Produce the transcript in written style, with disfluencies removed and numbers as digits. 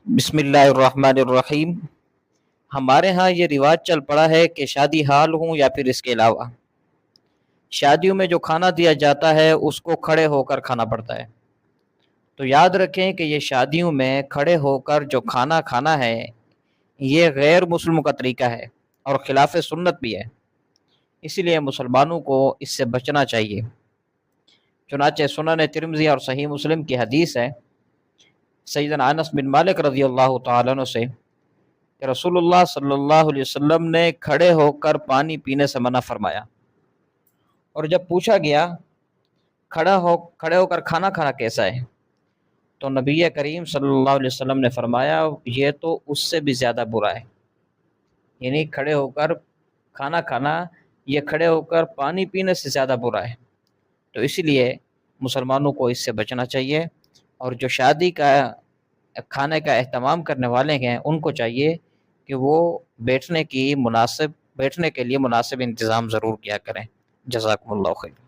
بسم اللہ الرحمن الرحیم۔ ہمارے ہاں یہ رواج چل پڑا ہے کہ شادی حال ہوں یا پھر اس کے علاوہ شادیوں میں جو کھانا دیا جاتا ہے اس کو کھڑے ہو کر کھانا پڑتا ہے۔ تو یاد رکھیں کہ یہ شادیوں میں کھڑے ہو کر جو کھانا کھانا ہے یہ غیر مسلموں کا طریقہ ہے اور خلاف سنت بھی ہے، اسی لیے مسلمانوں کو اس سے بچنا چاہیے۔ چنانچہ سنن ترمذی اور صحیح مسلم کی حدیث ہے سیدنا انس بن مالک رضی اللہ تعالیٰ عنہ سے کہ رسول اللہ صلی اللہ علیہ وسلم نے کھڑے ہو کر پانی پینے سے منع فرمایا، اور جب پوچھا گیا کھڑے ہو کر کھانا کھانا کیسا ہے تو نبی کریم صلی اللہ علیہ وسلم نے فرمایا یہ تو اس سے بھی زیادہ برا ہے، یعنی کھڑے ہو کر کھانا کھانا یہ کھڑے ہو کر پانی پینے سے زیادہ برا ہے۔ تو اسی لیے مسلمانوں کو اس سے بچنا چاہیے، اور جو شادی کا کھانے کا اہتمام کرنے والے ہیں ان کو چاہیے کہ وہ بیٹھنے کے لیے مناسب انتظام ضرور کیا کریں۔ جزاکم اللہ خیر۔